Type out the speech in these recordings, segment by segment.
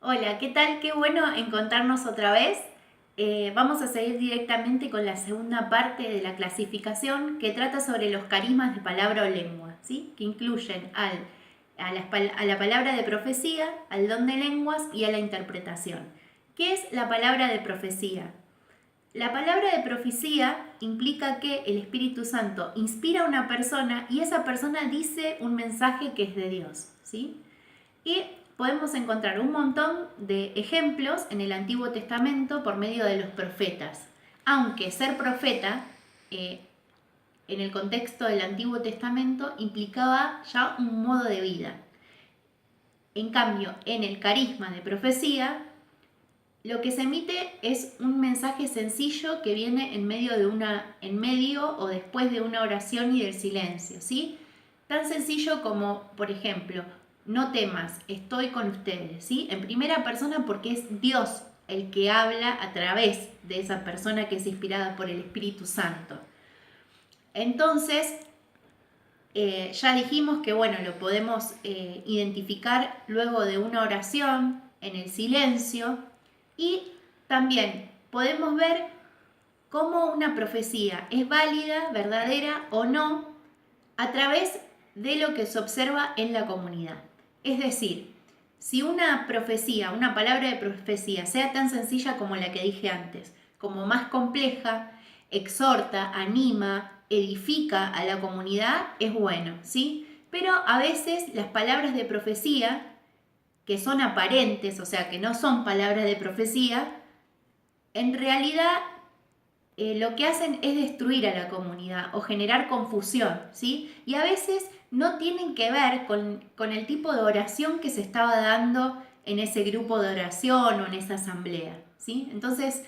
Hola, ¿qué tal? Qué bueno encontrarnos otra vez. Vamos a seguir directamente con la segunda parte de la clasificación que trata sobre los carismas de palabra o lengua, ¿sí? Que incluyen a la palabra de profecía, al don de lenguas y a la interpretación. ¿Qué es la palabra de profecía? La palabra de profecía implica que el Espíritu Santo inspira a una persona y esa persona dice un mensaje que es de Dios, ¿sí? Y podemos encontrar un montón de ejemplos en el Antiguo Testamento por medio de los profetas. Aunque ser profeta, eh, en el contexto del Antiguo Testamento, implicaba ya un modo de vida. En cambio, en el carisma de profecía, lo que se emite es un mensaje sencillo que viene en medio o después de una oración y del silencio, ¿sí? Tan sencillo como, por ejemplo, no temas, estoy con ustedes, ¿sí? En primera persona porque es Dios el que habla a través de esa persona que es inspirada por el Espíritu Santo. Entonces, ya dijimos que, bueno, lo podemos identificar luego de una oración, en el silencio, y también podemos ver cómo una profecía es válida, verdadera o no a través de lo que se observa en la comunidad. Es decir, si una profecía, una palabra de profecía, sea tan sencilla como la que dije antes, como más compleja, exhorta, anima, edifica a la comunidad, es bueno, ¿sí? Pero a veces las palabras de profecía, que son aparentes, o sea, que no son palabras de profecía, en realidad lo que hacen es destruir a la comunidad o generar confusión, ¿sí? Y a veces no tienen que ver con el tipo de oración que se estaba dando en ese grupo de oración o en esa asamblea, ¿sí? Entonces,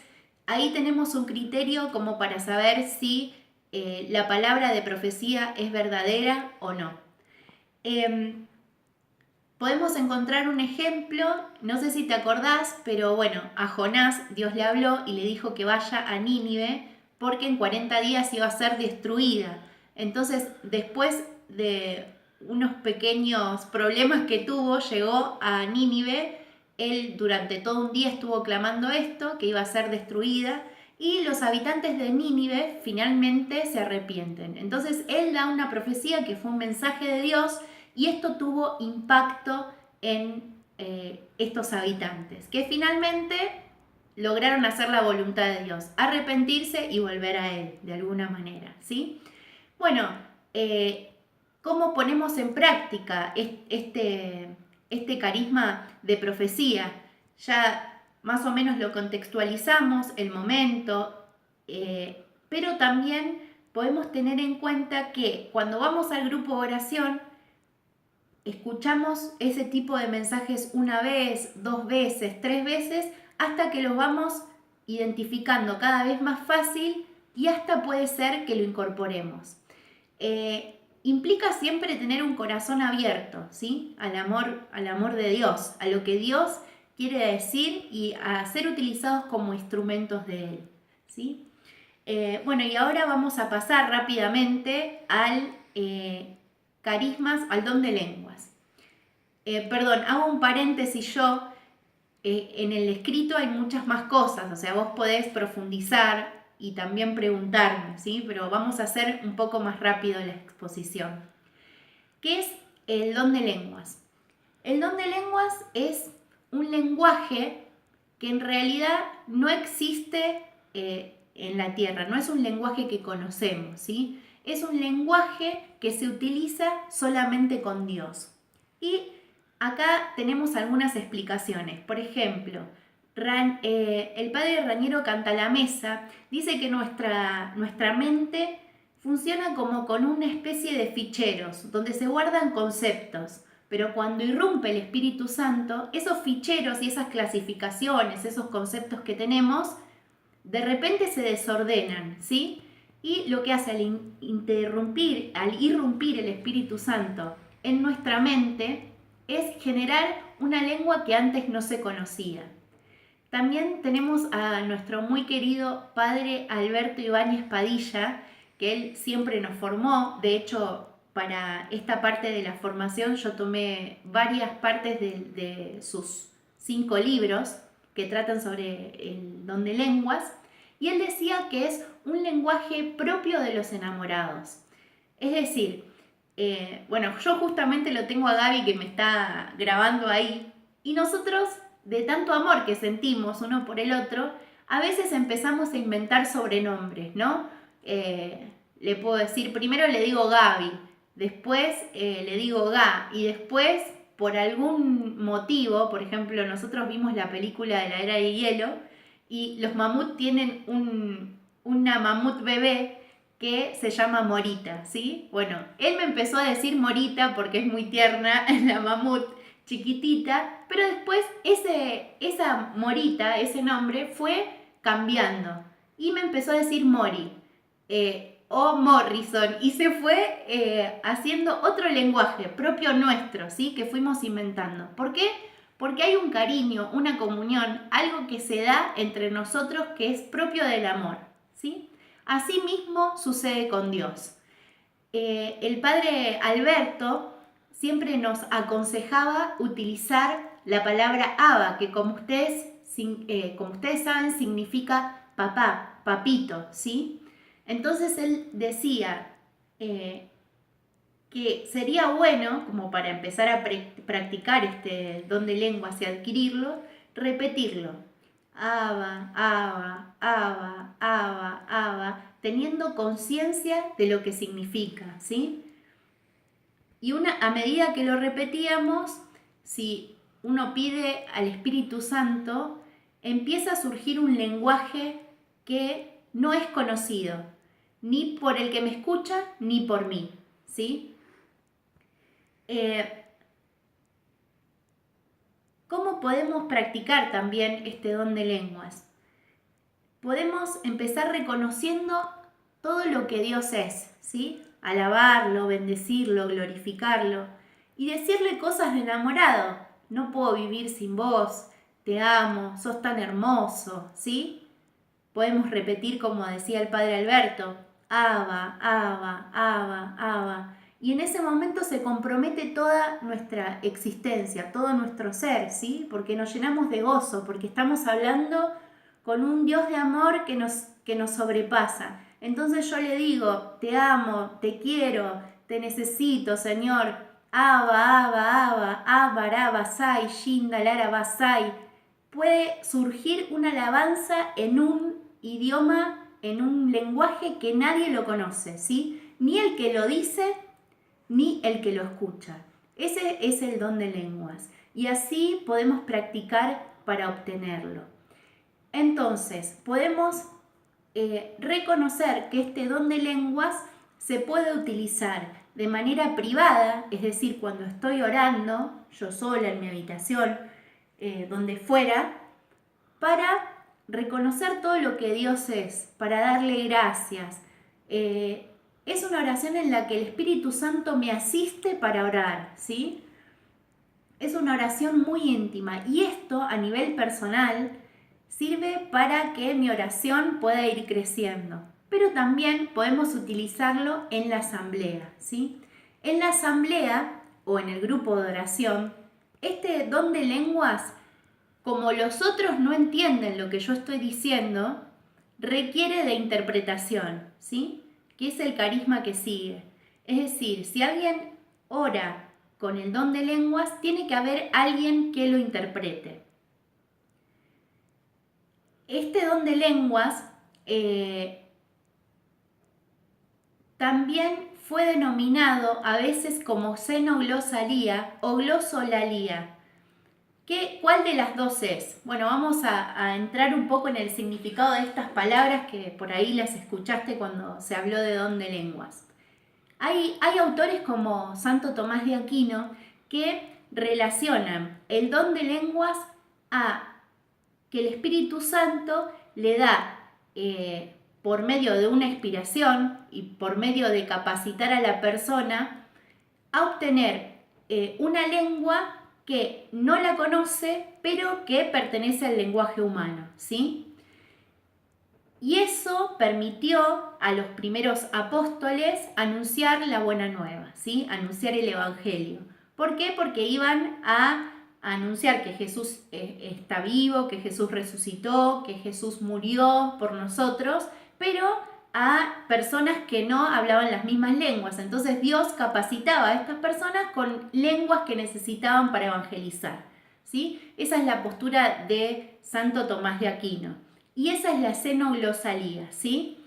ahí tenemos un criterio como para saber si la palabra de profecía es verdadera o no. Podemos encontrar un ejemplo, no sé si te acordás, pero bueno, a Jonás Dios le habló y le dijo que vaya a Nínive porque en 40 días iba a ser destruida. Entonces, después de unos pequeños problemas que tuvo, llegó a Nínive. Él durante todo un día estuvo clamando esto, que iba a ser destruida, y los habitantes de Nínive finalmente se arrepienten. Entonces, él da una profecía que fue un mensaje de Dios y esto tuvo impacto en estos habitantes, que finalmente lograron hacer la voluntad de Dios, arrepentirse y volver a Él, de alguna manera, ¿sí? Bueno, ¿cómo ponemos en práctica este carisma de profecía? Ya más o menos lo contextualizamos, el momento, pero también podemos tener en cuenta que cuando vamos al grupo de oración, escuchamos ese tipo de mensajes una vez, dos veces, tres veces, hasta que los vamos identificando cada vez más fácil y hasta puede ser que lo incorporemos. Implica siempre tener un corazón abierto, ¿sí? Al amor de Dios, a lo que Dios quiere decir y a ser utilizados como instrumentos de Él, ¿sí? Bueno, y ahora vamos a pasar rápidamente carismas, al don de lenguas. Perdón, hago un paréntesis yo. En el escrito hay muchas más cosas, o sea, vos podés profundizar y también preguntarme, ¿sí? Pero vamos a hacer un poco más rápido la exposición. ¿Qué es el don de lenguas? El don de lenguas es un lenguaje que en realidad no existe en la Tierra, no es un lenguaje que conocemos, ¿sí? Es un lenguaje que se utiliza solamente con Dios. Y acá tenemos algunas explicaciones. Por ejemplo, el padre Raniero Cantalamessa dice que nuestra mente funciona como con una especie de ficheros donde se guardan conceptos, pero cuando irrumpe el Espíritu Santo, esos ficheros y esas clasificaciones, esos conceptos que tenemos, de repente se desordenan, ¿sí? Y lo que hace al irrumpir el Espíritu Santo en nuestra mente es generar una lengua que antes no se conocía. También tenemos a nuestro muy querido padre Alberto Ibáñez Padilla, que él siempre nos formó. De hecho, para esta parte de la formación yo tomé varias partes de sus 5 libros que tratan sobre el don de lenguas, y él decía que es un lenguaje propio de los enamorados. Es decir, bueno, yo justamente lo tengo a Gaby que me está grabando ahí, y nosotros, de tanto amor que sentimos uno por el otro, a veces empezamos a inventar sobrenombres, ¿no? Le puedo decir, primero le digo Gaby, después le digo Ga, y después, por algún motivo, por ejemplo, nosotros vimos la película de la Era de Hielo, y los mamuts tienen una mamut bebé que se llama Morita, ¿sí? Bueno, él me empezó a decir Morita porque es muy tierna la mamut chiquitita, pero después esa Morita, ese nombre, fue cambiando y me empezó a decir Mori o Morrison y se fue haciendo otro lenguaje propio nuestro, ¿sí? Que fuimos inventando. ¿Por qué? Porque hay un cariño, una comunión, algo que se da entre nosotros que es propio del amor, ¿sí? Asimismo sucede con Dios. El padre Alberto siempre nos aconsejaba utilizar la palabra Abba, que como ustedes saben significa papá, papito, ¿sí? Entonces él decía que sería bueno, como para empezar a practicar este don de lenguas y adquirirlo, repetirlo. Abba, Abba, Abba, Abba, Abba, teniendo conciencia de lo que significa, ¿sí? Y a medida que lo repetíamos, si uno pide al Espíritu Santo, empieza a surgir un lenguaje que no es conocido, ni por el que me escucha, ni por mí, ¿sí? ¿Cómo podemos practicar también este don de lenguas? Podemos empezar reconociendo todo lo que Dios es, ¿sí? Alabarlo, bendecirlo, glorificarlo y decirle cosas de enamorado. No puedo vivir sin vos, te amo, sos tan hermoso, ¿sí? Podemos repetir como decía el padre Alberto, Abba, Abba, Abba, Abba. Y en ese momento se compromete toda nuestra existencia, todo nuestro ser, ¿sí? Porque nos llenamos de gozo, porque estamos hablando con un Dios de amor que nos sobrepasa. Entonces yo le digo, te amo, te quiero, te necesito, Señor. Abba, Abba, Abba, Abba, Abba, Sai, Shinda, Lara, Basai. Puede surgir una alabanza en un idioma, en un lenguaje que nadie lo conoce, ¿sí? Ni el que lo dice, ni el que lo escucha. Ese es el don de lenguas y así podemos practicar para obtenerlo. Entonces, podemos reconocer que este don de lenguas se puede utilizar de manera privada, es decir, cuando estoy orando, yo sola en mi habitación, donde fuera, para reconocer todo lo que Dios es, para darle gracias. Es una oración en la que el Espíritu Santo me asiste para orar, ¿sí? Es una oración muy íntima y esto a nivel personal sirve para que mi oración pueda ir creciendo. Pero también podemos utilizarlo en la asamblea, ¿sí? En la asamblea o en el grupo de oración, este don de lenguas, como los otros no entienden lo que yo estoy diciendo, requiere de interpretación, ¿sí? Que es el carisma que sigue. Es decir, si alguien ora con el don de lenguas, tiene que haber alguien que lo interprete. Este don de lenguas también fue denominado a veces como xenoglosalía o glosolalía. ¿Cuál de las dos es? Bueno, vamos a entrar un poco en el significado de estas palabras que por ahí las escuchaste cuando se habló de don de lenguas. Hay autores como Santo Tomás de Aquino que relacionan el don de lenguas a que el Espíritu Santo le da por medio de una inspiración y por medio de capacitar a la persona a obtener una lengua que no la conoce, pero que pertenece al lenguaje humano, ¿sí? Y eso permitió a los primeros apóstoles anunciar la buena nueva, ¿sí? Anunciar el evangelio. ¿Por qué? Porque iban a anunciar que Jesús está vivo, que Jesús resucitó, que Jesús murió por nosotros, pero a personas que no hablaban las mismas lenguas. Entonces Dios capacitaba a estas personas con lenguas que necesitaban para evangelizar, ¿sí? Esa es la postura de Santo Tomás de Aquino. Y esa es la xenoglosalía, ¿sí?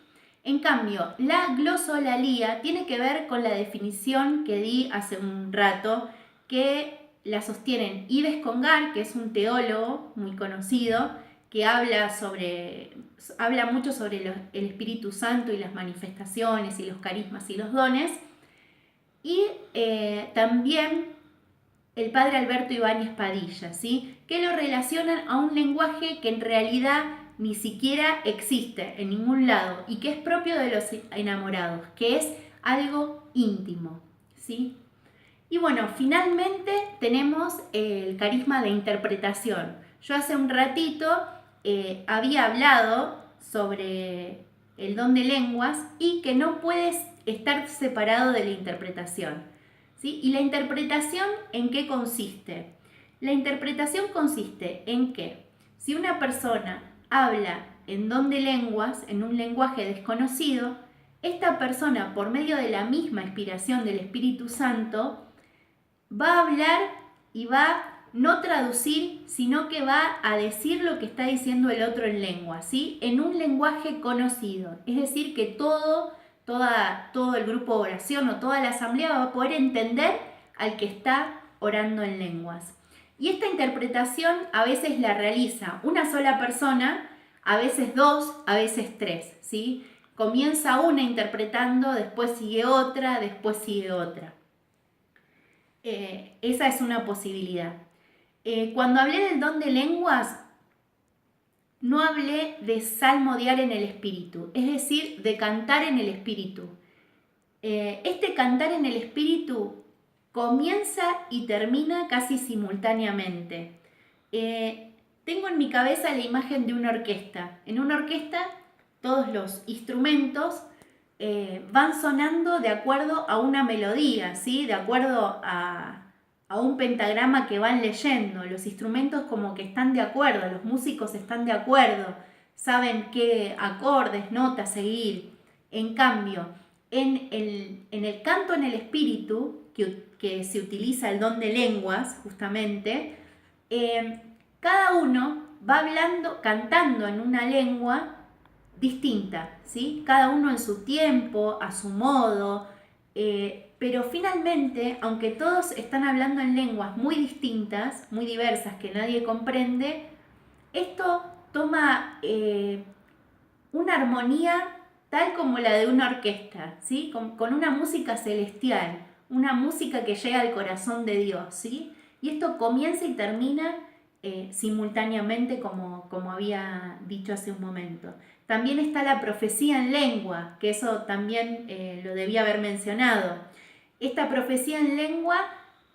En cambio, la glosolalía tiene que ver con la definición que di hace un rato, que la sostienen Yves Congar, que es un teólogo muy conocido, que habla mucho sobre el Espíritu Santo y las manifestaciones y los carismas y los dones, y también el padre Alberto Ibáñez Padilla, ¿sí? Que lo relacionan a un lenguaje que en realidad ni siquiera existe en ningún lado y que es propio de los enamorados, que es algo íntimo, ¿sí? Y bueno, finalmente tenemos el carisma de interpretación. Yo hace un ratito había hablado sobre el don de lenguas y que no puedes estar separado de la interpretación, ¿sí? ¿Y la interpretación en qué consiste? La interpretación consiste en que si una persona habla en don de lenguas, en un lenguaje desconocido, esta persona, por medio de la misma inspiración del Espíritu Santo, va a hablar y va no traducir, sino que va a decir lo que está diciendo el otro en lengua, ¿sí? En un lenguaje conocido. Es decir, que todo el grupo de oración o toda la asamblea va a poder entender al que está orando en lenguas. Y esta interpretación a veces la realiza una sola persona, a veces dos, a veces tres, ¿sí? Comienza una interpretando, después sigue otra, después sigue otra. Esa es una posibilidad. Cuando hablé del don de lenguas, no hablé de salmodiar en el espíritu, es decir, de cantar en el espíritu. Este cantar en el espíritu comienza y termina casi simultáneamente. Tengo en mi cabeza la imagen de una orquesta. En una orquesta todos los instrumentos van sonando de acuerdo a una melodía, ¿sí? De acuerdo a un pentagrama que van leyendo. Los instrumentos como que están de acuerdo, los músicos están de acuerdo, saben qué acordes, notas seguir. En cambio, en el canto en el espíritu, que se utiliza el don de lenguas justamente, cada uno va hablando, cantando en una lengua distinta, ¿sí? Cada uno en su tiempo, a su modo, pero finalmente, aunque todos están hablando en lenguas muy distintas, muy diversas, que nadie comprende, esto toma una armonía tal como la de una orquesta, ¿sí? Con una música celestial, una música que llega al corazón de Dios, ¿sí? Y esto comienza y termina simultáneamente, como había dicho hace un momento. También está la profecía en lengua, que eso también lo debía haber mencionado. Esta profecía en lengua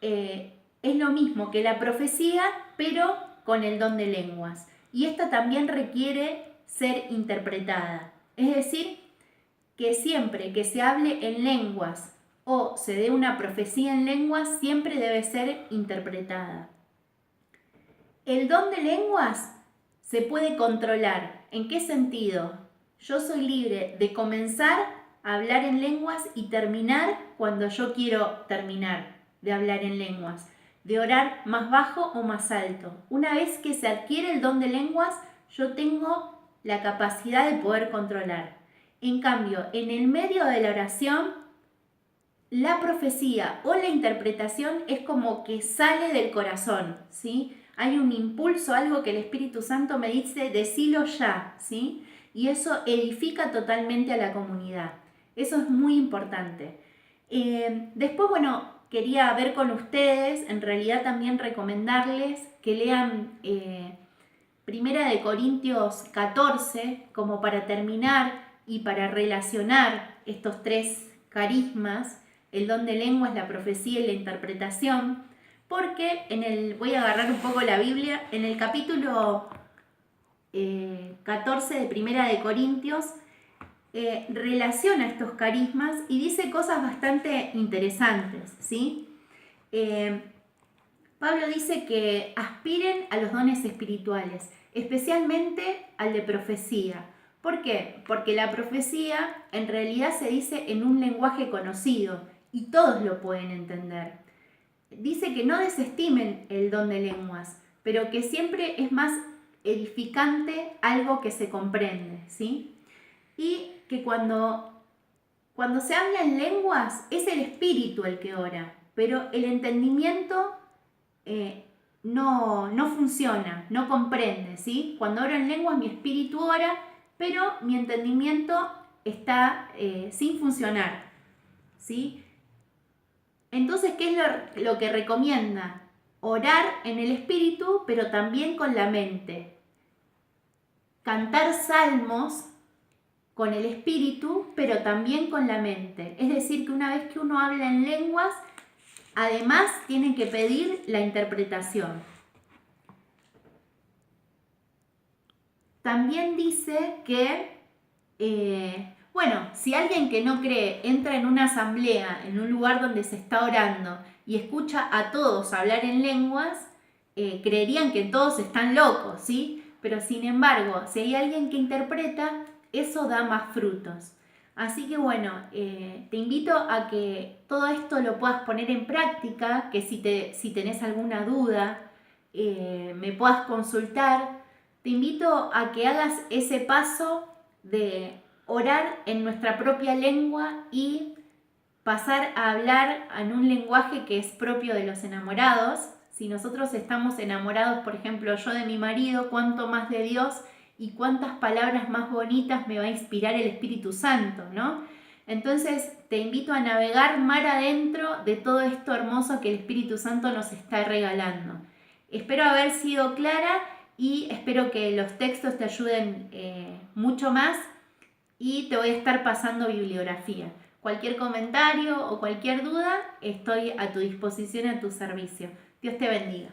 es lo mismo que la profecía, pero con el don de lenguas. Y esta también requiere ser interpretada. Es decir, que siempre que se hable en lenguas o se dé una profecía en lenguas, siempre debe ser interpretada. El don de lenguas se puede controlar. ¿En qué sentido? Yo soy libre de comenzar a hablar en lenguas y terminar cuando yo quiero terminar de hablar en lenguas, de orar más bajo o más alto. Una vez que se adquiere el don de lenguas, yo tengo la capacidad de poder controlar. En cambio, en el medio de la oración, la profecía o la interpretación es como que sale del corazón, ¿sí? Hay un impulso, algo que el Espíritu Santo me dice, decilo ya, ¿sí? Y eso edifica totalmente a la comunidad. Eso es muy importante. Después, bueno, quería ver con ustedes, en realidad también recomendarles que lean Primera de Corintios 14, como para terminar y para relacionar estos tres carismas, el don de lenguas, la profecía y la interpretación, porque voy a agarrar un poco la Biblia, en el capítulo 14 de Primera de Corintios, relaciona estos carismas y dice cosas bastante interesantes, ¿sí? Pablo dice que aspiren a los dones espirituales, especialmente al de profecía. ¿Por qué? Porque la profecía en realidad se dice en un lenguaje conocido y todos lo pueden entender. Dice que no desestimen el don de lenguas, pero que siempre es más edificante algo que se comprende, ¿sí? Y que cuando se habla en lenguas es el espíritu el que ora, pero el entendimiento no funciona, no comprende, ¿sí? Cuando oro en lenguas mi espíritu ora, pero mi entendimiento está sin funcionar, ¿sí? Entonces, ¿qué es lo que recomienda? Orar en el espíritu, pero también con la mente. Cantar salmos con el espíritu, pero también con la mente. Es decir, que una vez que uno habla en lenguas, además tiene que pedir la interpretación. También dice que, si alguien que no cree entra en una asamblea, en un lugar donde se está orando y escucha a todos hablar en lenguas, creerían que todos están locos, ¿sí? Pero sin embargo, si hay alguien que interpreta, eso da más frutos. Así que te invito a que todo esto lo puedas poner en práctica, que si tenés alguna duda, me puedas consultar. Te invito a que hagas ese paso de orar en nuestra propia lengua y pasar a hablar en un lenguaje que es propio de los enamorados. Si nosotros estamos enamorados, por ejemplo, yo de mi marido, cuánto más de Dios y cuántas palabras más bonitas me va a inspirar el Espíritu Santo, ¿no? Entonces te invito a navegar mar adentro de todo esto hermoso que el Espíritu Santo nos está regalando. Espero haber sido clara y espero que los textos te ayuden mucho más y te voy a estar pasando bibliografía. Cualquier comentario o cualquier duda, estoy a tu disposición, a tu servicio. Dios te bendiga.